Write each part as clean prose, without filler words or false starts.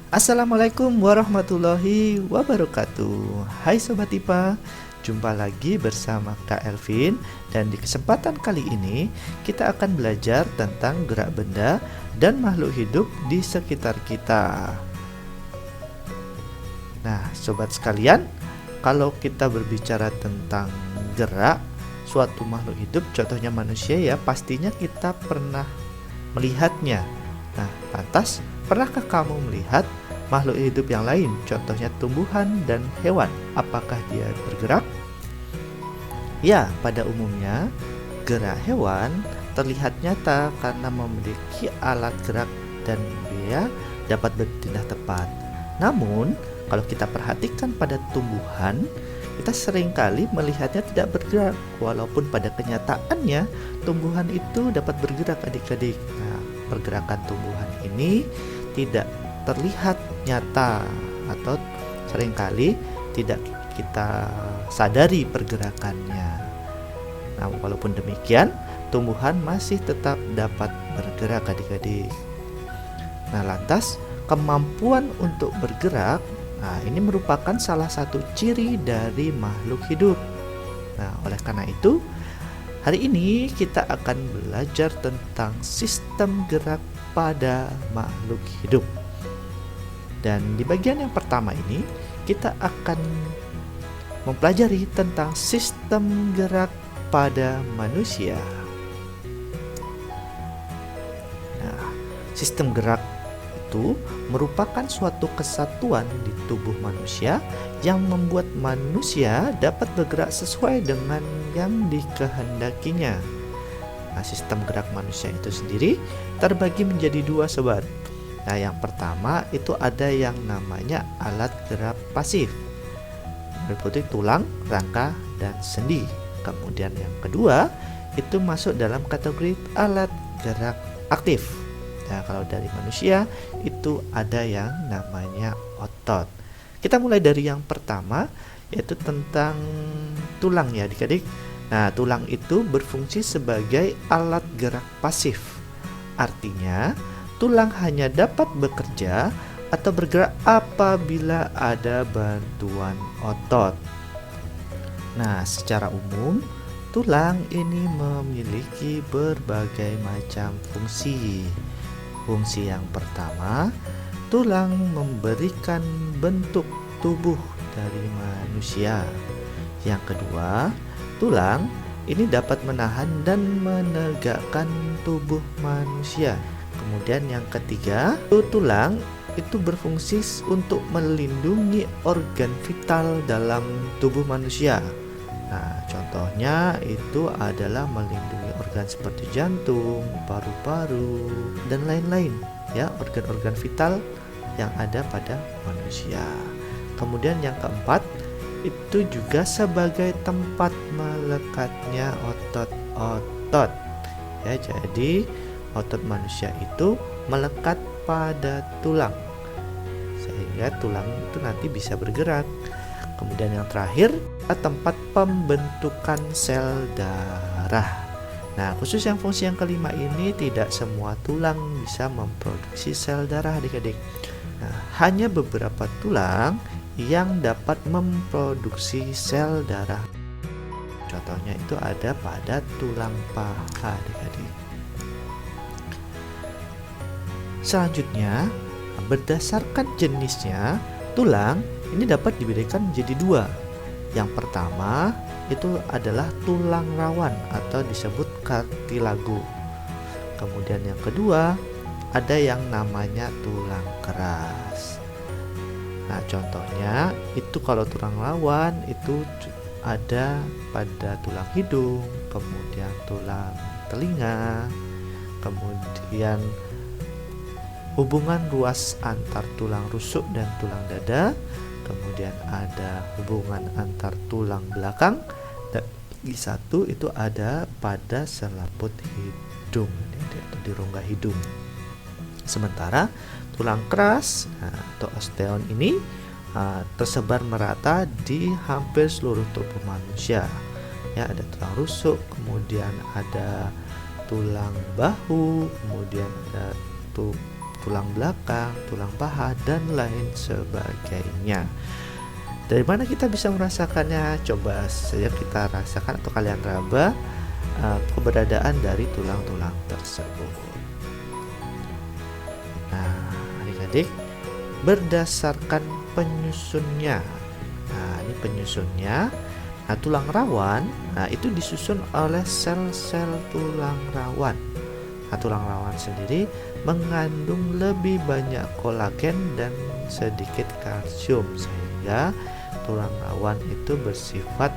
Assalamualaikum warahmatullahi wabarakatuh. Hai Sobat IPA, jumpa lagi bersama Kak Elvin. Dan di kesempatan kali ini kita akan belajar tentang gerak benda dan makhluk hidup di sekitar kita. Nah Sobat sekalian, kalau kita berbicara tentang gerak suatu makhluk hidup, contohnya manusia ya, pastinya kita pernah melihatnya. Nah, lantas pernahkah kamu melihat makhluk hidup yang lain, contohnya tumbuhan dan hewan? Apakah dia bergerak? Ya, pada umumnya gerak hewan terlihat nyata karena memiliki alat gerak dan dia dapat berpindah tepat. Namun, kalau kita perhatikan pada tumbuhan, kita seringkali melihatnya tidak bergerak, walaupun pada kenyataannya tumbuhan itu dapat bergerak adik-adik. Nah, pergerakan tumbuhan ini tidak terlihat nyata atau seringkali tidak kita sadari pergerakannya. Nah, walaupun demikian, tumbuhan masih tetap dapat bergerak adik-adik. Nah, lantas kemampuan untuk bergerak, nah ini merupakan salah satu ciri dari makhluk hidup. Nah, oleh karena itu hari ini kita akan belajar tentang sistem gerak pada makhluk hidup. Dan di bagian yang pertama ini kita akan mempelajari tentang sistem gerak pada manusia. Nah, sistem gerak itu merupakan suatu kesatuan di tubuh manusia yang membuat manusia dapat bergerak sesuai dengan yang dikehendakinya. Nah, sistem gerak manusia itu sendiri terbagi menjadi dua sobat. Nah, yang pertama itu ada yang namanya alat gerak pasif, meliputi tulang, rangka, dan sendi. Kemudian yang kedua itu masuk dalam kategori alat gerak aktif. Nah, kalau dari manusia itu ada yang namanya otot. Kita mulai dari yang pertama, yaitu tentang tulang ya adik-adik. Nah, tulang itu berfungsi sebagai alat gerak pasif. Artinya, tulang hanya dapat bekerja atau bergerak apabila ada bantuan otot. Nah, secara umum, tulang ini memiliki berbagai macam fungsi. Fungsi yang pertama, tulang memberikan bentuk tubuh dari manusia. Yang kedua, tulang ini dapat menahan dan menegakkan tubuh manusia. Kemudian yang ketiga, tulang itu berfungsi untuk melindungi organ vital dalam tubuh manusia. Nah, contohnya itu adalah melindungi organ seperti jantung, paru-paru, dan lain-lain ya, organ-organ vital yang ada pada manusia. Kemudian yang keempat, itu juga sebagai tempat melekatnya otot-otot. Ya, jadi otot manusia itu melekat pada tulang sehingga tulang itu nanti bisa bergerak. Kemudian yang terakhir, tempat pembentukan sel darah. Nah, khusus yang fungsi yang kelima ini tidak semua tulang bisa memproduksi sel darah adik-adik. Nah, hanya beberapa tulang yang dapat memproduksi sel darah. Contohnya itu ada pada tulang paha adik-adik. Selanjutnya, berdasarkan jenisnya, tulang ini dapat dibedakan menjadi dua. Yang pertama itu adalah tulang rawan atau disebut kartilago. Kemudian yang kedua ada yang namanya tulang keras. Nah, contohnya itu kalau tulang rawan itu ada pada tulang hidung, kemudian tulang telinga, kemudian hubungan ruas antar tulang rusuk dan tulang dada, kemudian ada hubungan antar tulang belakang, dan di satu itu ada pada selaput hidung atau di rongga hidung. Sementara tulang keras atau osteon ini tersebar merata di hampir seluruh tubuh manusia. Ya, ada tulang rusuk, kemudian ada tulang bahu, kemudian ada tulang belakang, tulang paha, dan lain sebagainya. Dari mana kita bisa merasakannya? Coba saja kita rasakan atau kalian raba keberadaan dari tulang-tulang tersebut. Nah, adik-adik, berdasarkan penyusunnya. Nah, ini penyusunnya. Nah, tulang rawan, itu disusun oleh sel-sel tulang rawan. Nah, tulang rawan sendiri mengandung lebih banyak kolagen dan sedikit kalsium, sehingga tulang rawan itu bersifat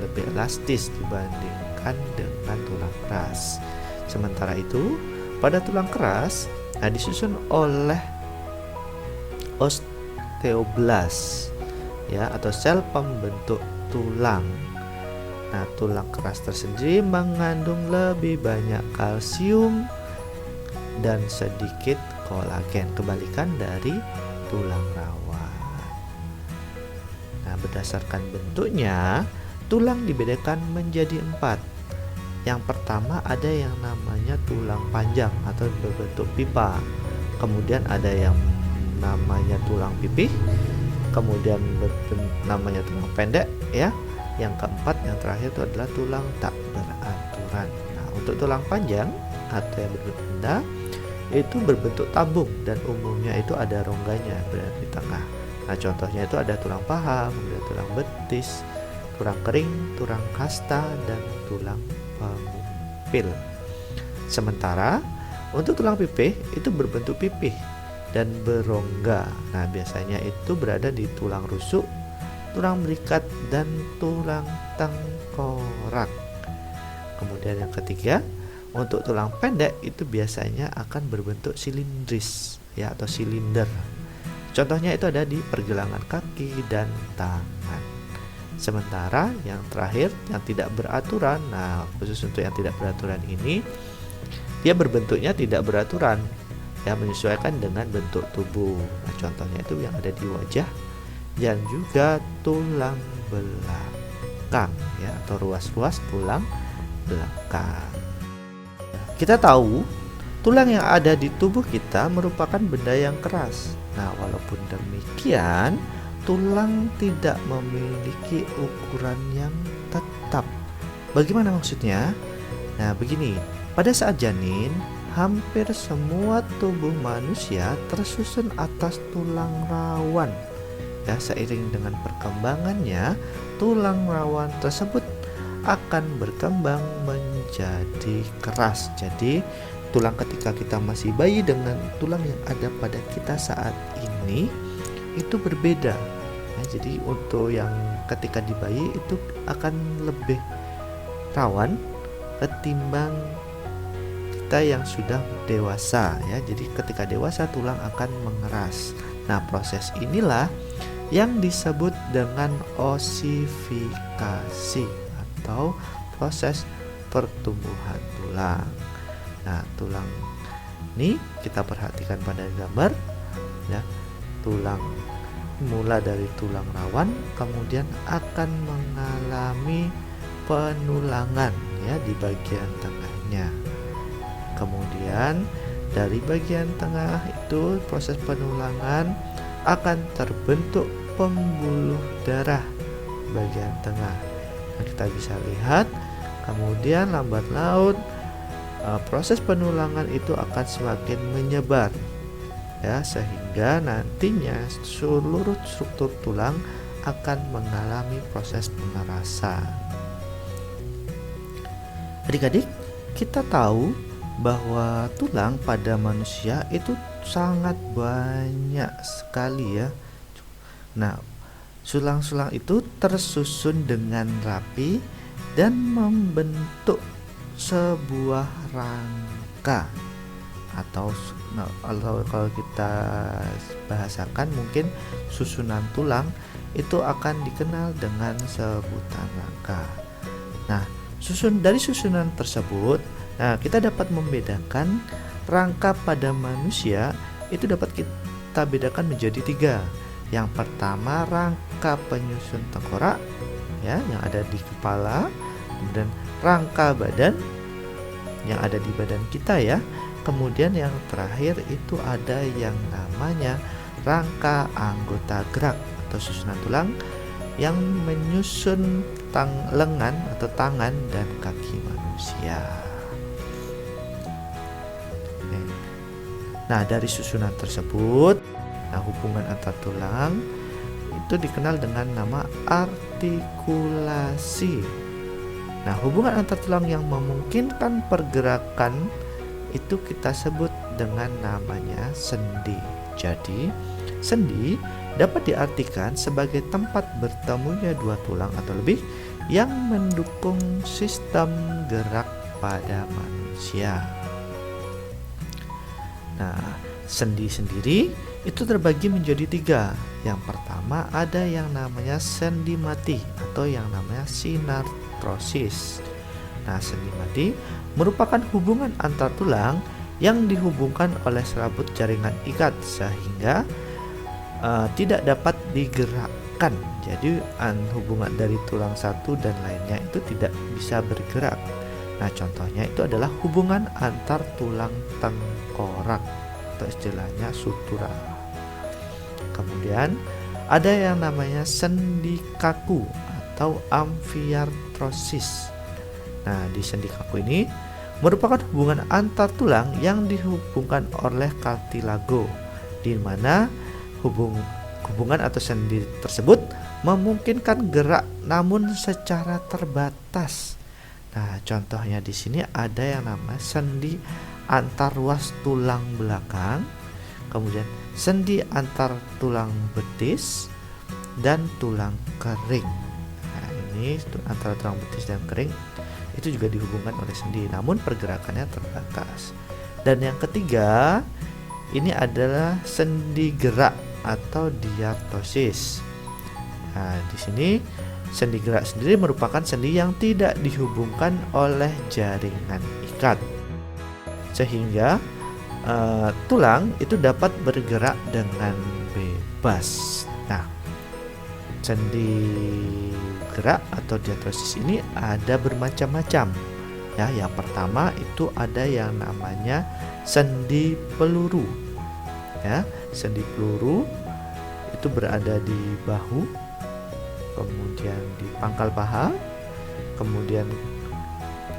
lebih elastis dibandingkan dengan tulang keras. Sementara itu, pada tulang keras disusun oleh osteoblast ya, atau sel pembentuk tulang. Nah, tulang keras tersendiri mengandung lebih banyak kalsium dan sedikit kolagen, kebalikan dari tulang rawan. Nah, berdasarkan bentuknya, tulang dibedakan menjadi 4. Yang pertama ada yang namanya tulang panjang atau berbentuk pipa. Kemudian ada yang namanya tulang pipih. Kemudian namanya tulang pendek ya. Yang keempat, yang terakhir itu adalah tulang tak beraturan. Nah, untuk tulang panjang atau yang berbentuk benda itu berbentuk tabung dan umumnya itu ada rongganya berada di tengah. Nah, contohnya itu ada tulang paha, kemudian tulang betis, tulang kering, tulang kasta, dan tulang pemumpil. Sementara untuk tulang pipih itu berbentuk pipih dan berongga. Nah, biasanya itu berada di tulang rusuk, tulang belikat, dan tulang tengkorak. Kemudian yang ketiga, untuk tulang pendek itu biasanya akan berbentuk silindris ya, atau silinder. Contohnya itu ada di pergelangan kaki dan tangan. Sementara yang terakhir, yang tidak beraturan. Nah, khusus untuk yang tidak beraturan ini, dia berbentuknya tidak beraturan ya, menyesuaikan dengan bentuk tubuh. Nah, contohnya itu yang ada di wajah dan juga tulang belakang ya, atau ruas-ruas tulang belakang. Kita tahu tulang yang ada di tubuh kita merupakan benda yang keras. Nah, walaupun demikian, tulang tidak memiliki ukuran yang tetap. Bagaimana maksudnya? Nah, begini, pada saat janin, hampir semua tubuh manusia tersusun atas tulang rawan. Ya, seiring dengan perkembangannya, tulang rawan tersebut akan berkembang menjadi keras. Jadi, tulang ketika kita masih bayi dengan tulang yang ada pada kita saat ini itu berbeda. Nah, jadi untuk yang ketika di bayi itu akan lebih rawan ketimbang kita yang sudah dewasa ya. Jadi ketika dewasa tulang akan mengeras. Nah, proses inilah yang disebut dengan osifikasi atau proses pertumbuhan tulang. Nah, tulang ini kita perhatikan pada gambar ya. Tulang mula dari tulang rawan kemudian akan mengalami penulangan ya di bagian tengahnya. Kemudian dari bagian tengah itu proses penulangan akan terbentuk pembuluh darah bagian tengah. Nah, kita bisa lihat kemudian lambat laun proses penulangan itu akan semakin menyebar ya, sehingga nantinya seluruh struktur tulang akan mengalami proses pengerasan. Adik-adik, kita tahu bahwa tulang pada manusia itu sangat banyak sekali ya. Nah, sulang-sulang itu tersusun dengan rapi dan membentuk sebuah rangka atau kalau kita bahasakan mungkin susunan tulang itu akan dikenal dengan sebutan rangka. Nah, dari susunan tersebut, kita dapat membedakan rangka pada manusia itu dapat kita bedakan menjadi 3. Yang pertama, rangka penyusun tengkorak ya, yang ada di kepala, kemudian rangka badan yang ada di badan kita ya, kemudian yang terakhir itu ada yang namanya rangka anggota gerak atau susunan tulang yang menyusun lengan atau tangan dan kaki manusia. Nah, dari susunan tersebut, hubungan antar tulang itu dikenal dengan nama artikulasi. Nah, hubungan antar tulang yang memungkinkan pergerakan itu kita sebut dengan namanya sendi. Jadi, sendi dapat diartikan sebagai tempat bertemunya dua tulang atau lebih yang mendukung sistem gerak pada manusia. Nah, sendi sendiri itu terbagi menjadi 3. Yang pertama ada yang namanya sendi mati atau yang namanya sinartrosis. Nah, sendi mati merupakan hubungan antar tulang yang dihubungkan oleh serabut jaringan ikat sehingga tidak dapat digerakkan. Jadi hubungan dari tulang satu dan lainnya itu tidak bisa bergerak. Nah, contohnya itu adalah hubungan antar tulang tengkorak atau istilahnya sutura. Kemudian ada yang namanya sendi kaku atau amfiartrosis. Nah, di sendi kaku ini merupakan hubungan antar tulang yang dihubungkan oleh kartilago, di mana hubungan atau sendi tersebut memungkinkan gerak namun secara terbatas. Nah, contohnya di sini ada yang namanya sendi antar ruas tulang belakang, kemudian sendi antar tulang betis dan tulang kering. Nah, ini antara tulang betis dan kering itu juga dihubungkan oleh sendi, namun pergerakannya terbatas. Dan yang ketiga, ini adalah sendi gerak atau diartosis. Nah, di sini sendi gerak sendiri merupakan sendi yang tidak dihubungkan oleh jaringan ikat, sehingga tulang itu dapat bergerak dengan bebas. Nah, sendi gerak atau diartrosis ini ada bermacam-macam. Ya, yang pertama itu ada yang namanya sendi peluru. Ya, sendi peluru itu berada di bahu, kemudian di pangkal paha, kemudian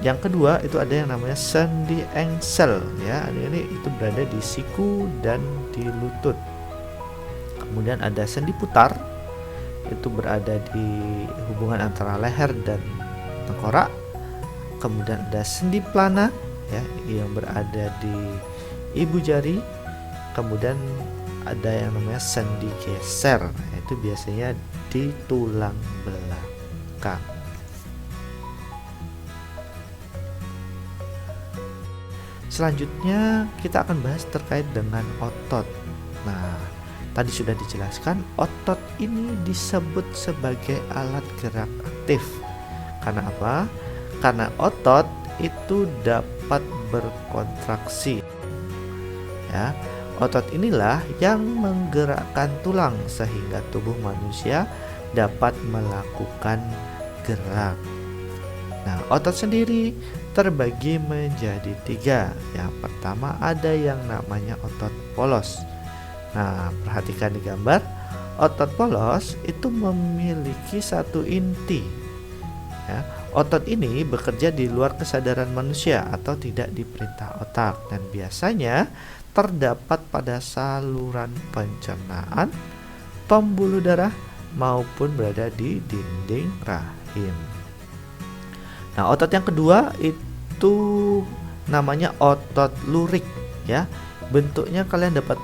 yang kedua itu ada yang namanya sendi engsel. Ya, ini itu berada di siku dan di lutut. Kemudian ada sendi putar, itu berada di hubungan antara leher dan tengkorak. Kemudian ada sendi plana, ya, yang berada di ibu jari. Kemudian ada yang namanya sendi geser, yaitu biasanya di tulang belakang. Selanjutnya kita akan bahas terkait dengan otot. Nah, tadi sudah dijelaskan otot ini disebut sebagai alat gerak aktif. Karena apa? Karena otot itu dapat berkontraksi. Ya, otot inilah yang menggerakkan tulang sehingga tubuh manusia dapat melakukan gerak. Nah, otot sendiri terbagi menjadi 3. Yang pertama ada yang namanya otot polos. Nah, perhatikan di gambar. Otot polos itu memiliki satu inti. Ya, otot ini bekerja di luar kesadaran manusia atau tidak diperintah otak, dan biasanya terdapat pada saluran pencernaan, pembuluh darah maupun berada di dinding rahim. Nah, otot yang kedua itu namanya otot lurik, ya. Bentuknya kalian dapat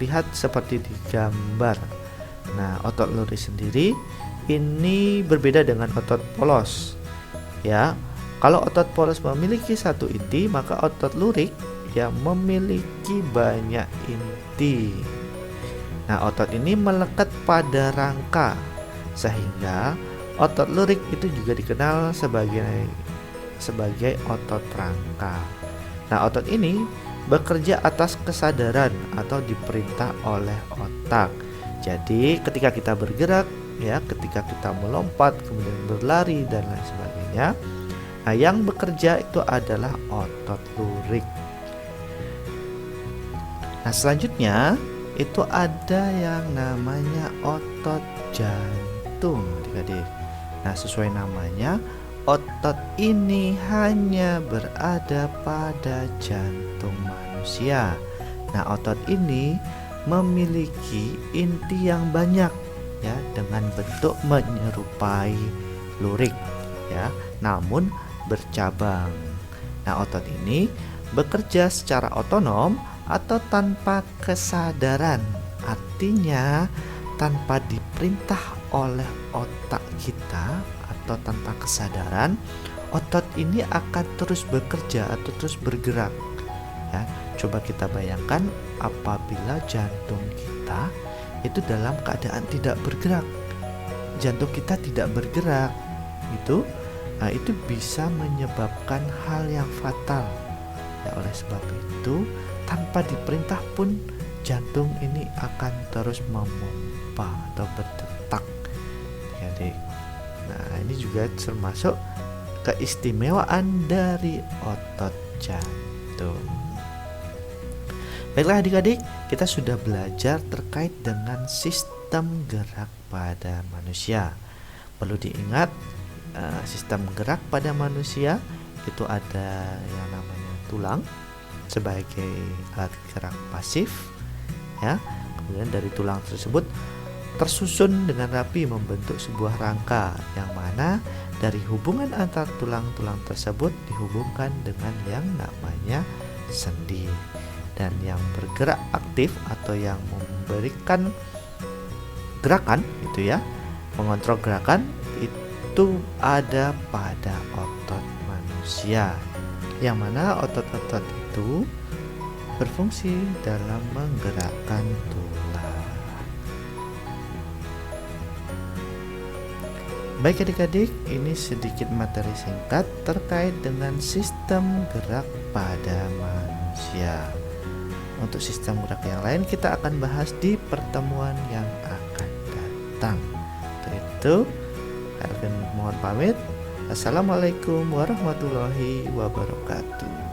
lihat seperti di gambar. Nah, otot lurik sendiri ini berbeda dengan otot polos. Ya, kalau otot polos memiliki satu inti, maka otot lurik yang memiliki banyak inti. Nah, otot ini melekat pada rangka, sehingga otot lurik itu juga dikenal sebagai otot rangka. Nah, otot ini bekerja atas kesadaran atau diperintah oleh otak. Jadi, ketika kita bergerak, ya, ketika kita melompat, kemudian berlari dan lain sebagainya, nah, yang bekerja itu adalah otot lurik. Nah, selanjutnya itu ada yang namanya otot jantung, adik-adik. Nah, sesuai namanya, otot ini hanya berada pada jantung manusia. Nah, otot ini memiliki inti yang banyak ya, dengan bentuk menyerupai lurik ya, namun bercabang. Nah, otot ini bekerja secara otonom atau tanpa kesadaran. Artinya tanpa diperintah oleh otak kita atau tanpa kesadaran, otot ini akan terus bekerja atau terus bergerak ya. Coba kita bayangkan apabila jantung kita itu dalam keadaan tidak bergerak, jantung kita tidak bergerak gitu, nah itu bisa menyebabkan hal yang fatal ya. Oleh sebab itu, tanpa diperintah pun jantung ini akan terus memompa atau berdetak ya, adik. Nah, ini juga termasuk keistimewaan dari otot jantung. Baiklah adik-adik, kita sudah belajar terkait dengan sistem gerak pada manusia. Perlu diingat, sistem gerak pada manusia itu ada yang namanya tulang sebagai alat gerak pasif ya. Kemudian dari tulang tersebut tersusun dengan rapi membentuk sebuah rangka, yang mana dari hubungan antar tulang-tulang tersebut dihubungkan dengan yang namanya sendi. Dan yang bergerak aktif atau yang memberikan gerakan itu ya, mengontrol gerakan, itu ada pada otot manusia, yang mana otot-otot itu berfungsi dalam menggerakkan tulang. Baik adik-adik, ini sedikit materi singkat terkait dengan sistem gerak pada manusia. Untuk sistem gerak yang lain kita akan bahas di pertemuan yang akan datang. Untuk itu, Alvin mohon pamit. Assalamualaikum warahmatullahi wabarakatuh.